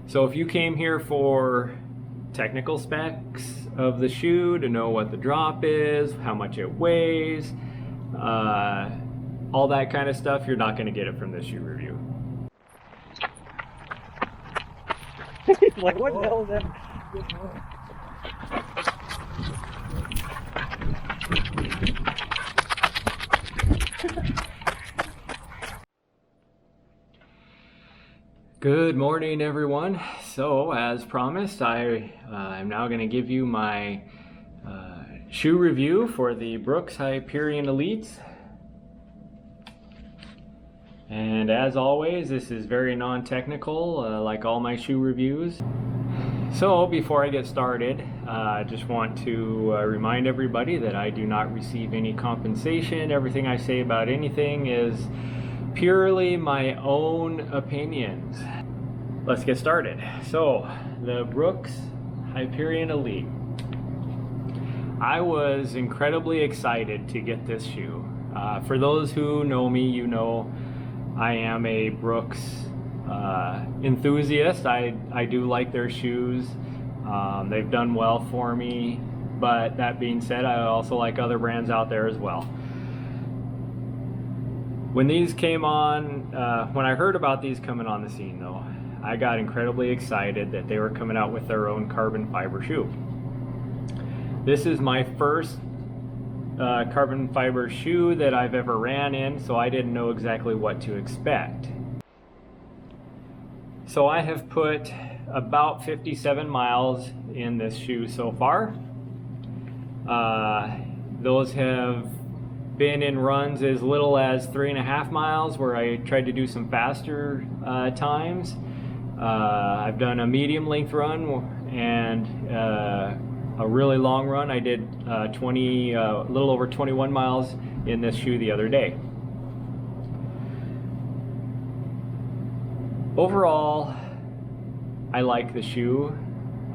So if you came here for technical specs of the shoe, to know what the drop is, how much it weighs, all that kind of stuff, you're not going to get it from this shoe review. Like, what the hell is that? Good morning, everyone. So, as promised, I'm now going to give you my shoe review for the Brooks Hyperion Elite. And as always, this is very non-technical, like all my shoe reviews. So, before I get started, I just want to remind everybody that I do not receive any compensation. Everything I say about anything is purely my own opinions. Let's get started. So, the Brooks Hyperion Elite. I was incredibly excited to get this shoe. For those who know me, you know I am a Brooks enthusiast. I do like their shoes. They've done well for me, but that being said, I also like other brands out there as well. When these came on, when I heard about these coming on the scene though, I got incredibly excited that they were coming out with their own carbon fiber shoe. This is my first carbon fiber shoe that I've ever ran in, so I didn't know exactly what to expect. So I have put about 57 miles in this shoe so far. Those have been in runs as little as 3.5 miles, where I tried to do some faster times. I've done a medium length run and a really long run. I did a little over 21 miles in this shoe the other day. Overall, I like the shoe,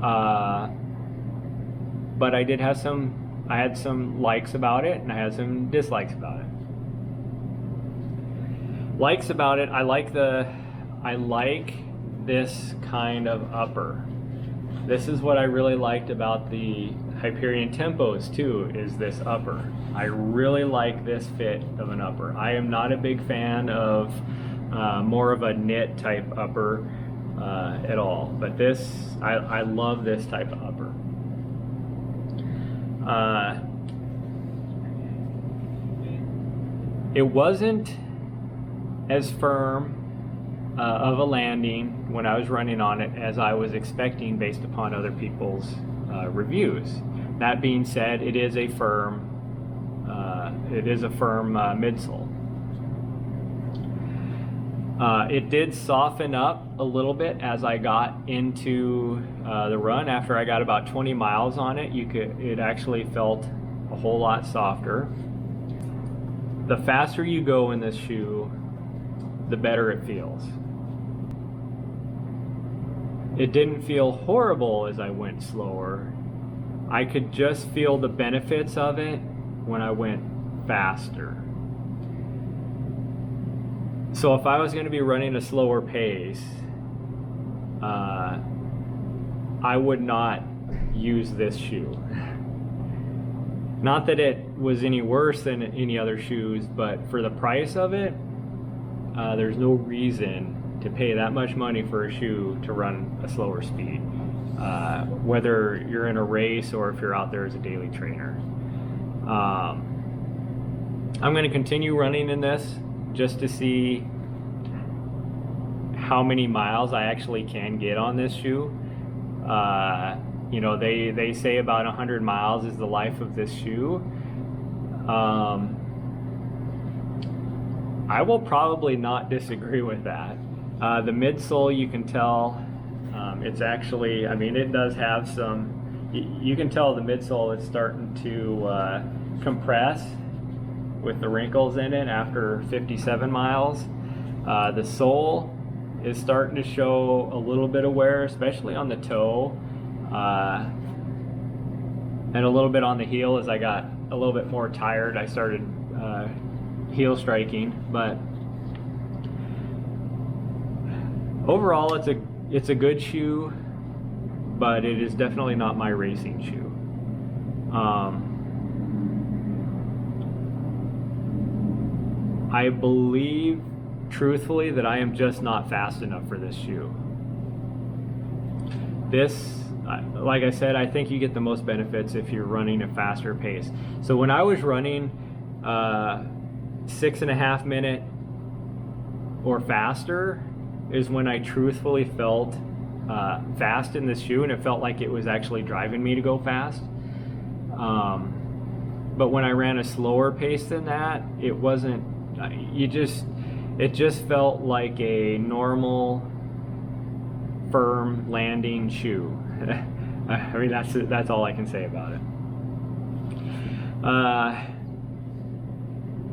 but I had some likes about it and I had some dislikes about it. Likes about it, I like this kind of upper. This is what I really liked about the Hyperion Tempos too, is this upper. I really like this fit of an upper. I am not a big fan of more of a knit type upper at all, but this, I love this type of upper. It wasn't as firm of a landing when I was running on it as I was expecting based upon other people's reviews. That being said, it is a firm midsole. It did soften up a little bit as I got into the run. After I got about 20 miles on it, it actually felt a whole lot softer. The faster you go in this shoe, the better it feels. It didn't feel horrible as I went slower. I could just feel the benefits of it when I went faster. So if I was going to be running a slower pace, I would not use this shoe. Not that it was any worse than any other shoes, but for the price of it, there's no reason to pay that much money for a shoe to run a slower speed, whether you're in a race or if you're out there as a daily trainer. I'm going to continue running in this just to see how many miles I actually can get on this shoe. You know, they say about 100 miles is the life of this shoe. I will probably not disagree with that. The midsole, you can tell, it's actually, I mean, it does have some, you can tell the midsole is starting to compress with the wrinkles in it after 57 miles. The sole is starting to show a little bit of wear, especially on the toe, and a little bit on the heel. As I got a little bit more tired, I started heel striking, but overall it's a good shoe, but it is definitely not my racing shoe. I believe truthfully that I am just not fast enough for this shoe. This, like I said, I think you get the most benefits if you're running a faster pace. So when I was running 6.5 minute or faster is when I truthfully felt fast in this shoe, and it felt like it was actually driving me to go fast. But when I ran a slower pace than that, it wasn't, it just felt like a normal firm landing shoe. I mean, that's all I can say about it.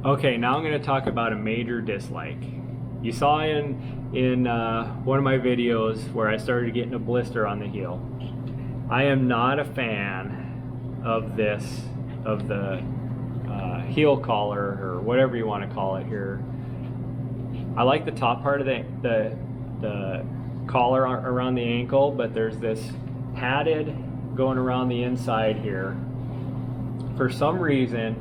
Okay, now I'm going to talk about a major dislike. You saw in one of my videos where I started getting a blister on the heel. I am not a fan of the heel collar, or whatever you want to call it here. I like the top part of the collar around the ankle, but there's this padded going around the inside here. For some reason,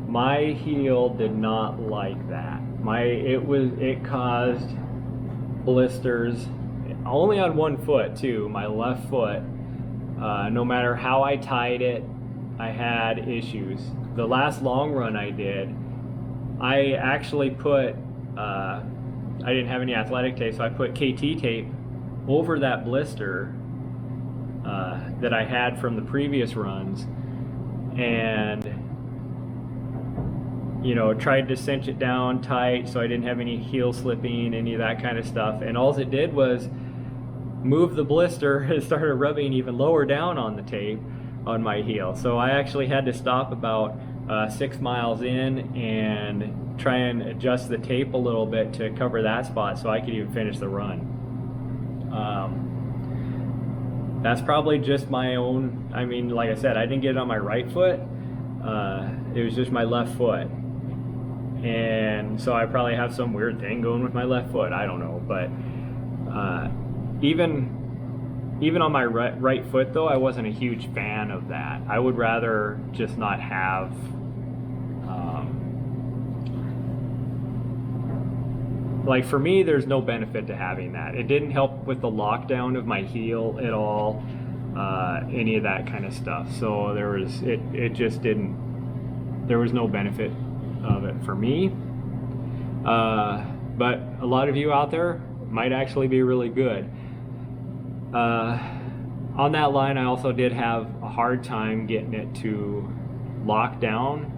my heel did not like that. It caused blisters only on one foot too, my left foot. No matter how I tied it, I had issues. The last long run I did, I actually put, I didn't have any athletic tape, so I put KT tape over that blister that I had from the previous runs, and tried to cinch it down tight so I didn't have any heel slipping, any of that kind of stuff. And all it did was move the blister and started rubbing even lower down on the tape on my heel. So I actually had to stop about 6 miles in and try and adjust the tape a little bit to cover that spot so I could even finish the run. That's probably just my own, I mean, like I said, I didn't get it on my right foot. It was just my left foot. And so I probably have some weird thing going with my left foot. I don't know. But even on my right foot, though, I wasn't a huge fan of that. I would rather just not have like, for me, there's no benefit to having that. It didn't help with the lockdown of my heel at all, any of that kind of stuff. So it just didn't, there was no benefit of it for me. But a lot of you out there might actually be really good. On that line, I also did have a hard time getting it to lock down.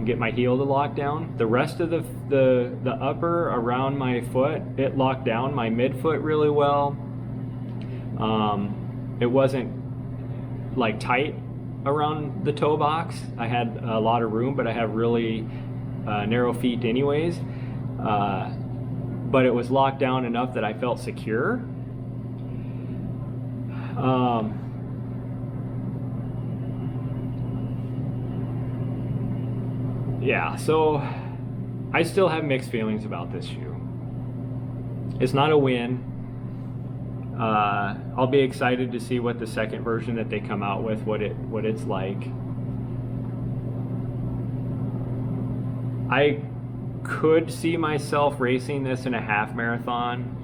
Get my heel to lock down. The rest of the upper around my foot, it locked down my midfoot really well. It wasn't like tight around the toe box. I had a lot of room, but I have really narrow feet anyways. But it was locked down enough that I felt secure. Yeah, so I still have mixed feelings about this shoe. It's not a win. I'll be excited to see what the second version that they come out with, what it's like. I could see myself racing this in a half marathon,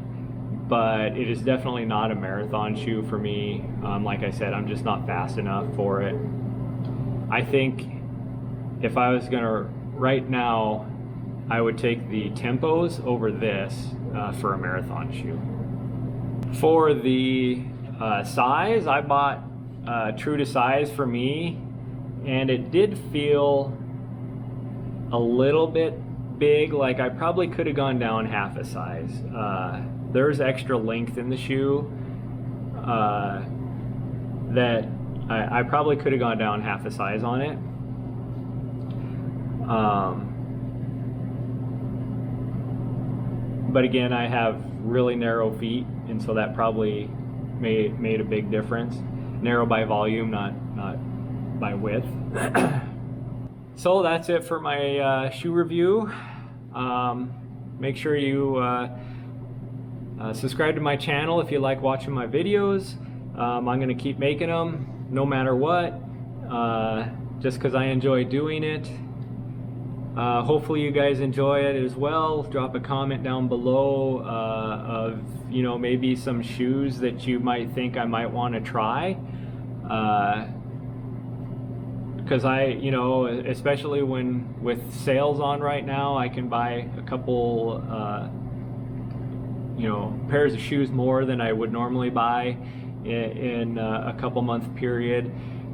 but it is definitely not a marathon shoe for me. Like I said, I'm just not fast enough for it. I think if I was gonna, right now, I would take the Tempos over this for a marathon shoe. For the size, I bought true to size for me, and it did feel a little bit big. Like I probably could have gone down half a size. There's extra length in the shoe that I probably could have gone down half a size on it. But again, I have really narrow feet, and so that probably made a big difference. Narrow by volume, not by width. So that's it for my shoe review. Make sure you Subscribe to my channel if you like watching my videos. I'm going to keep making them no matter what, just because I enjoy doing it. Hopefully you guys enjoy it as well. Drop a comment down below of, you know, maybe some shoes that you might think I might want to try. Because you know, especially when with sales on right now, I can buy a couple, you know, pairs of shoes more than I would normally buy in a couple month period,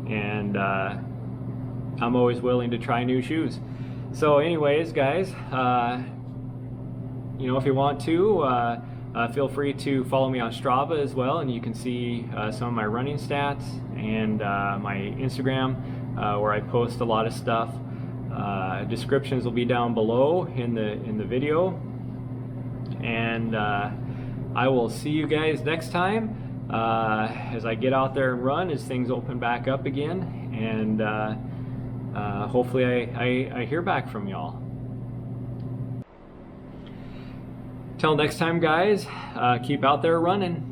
and I'm always willing to try new shoes. So anyways, guys, you know, if you want to, feel free to follow me on Strava as well, and you can see some of my running stats, and my Instagram, where I post a lot of stuff. Descriptions will be down below in the video, and I will see you guys next time as I get out there and run, as things open back up again, and hopefully I hear back from y'all. Till next time, guys, keep out there running.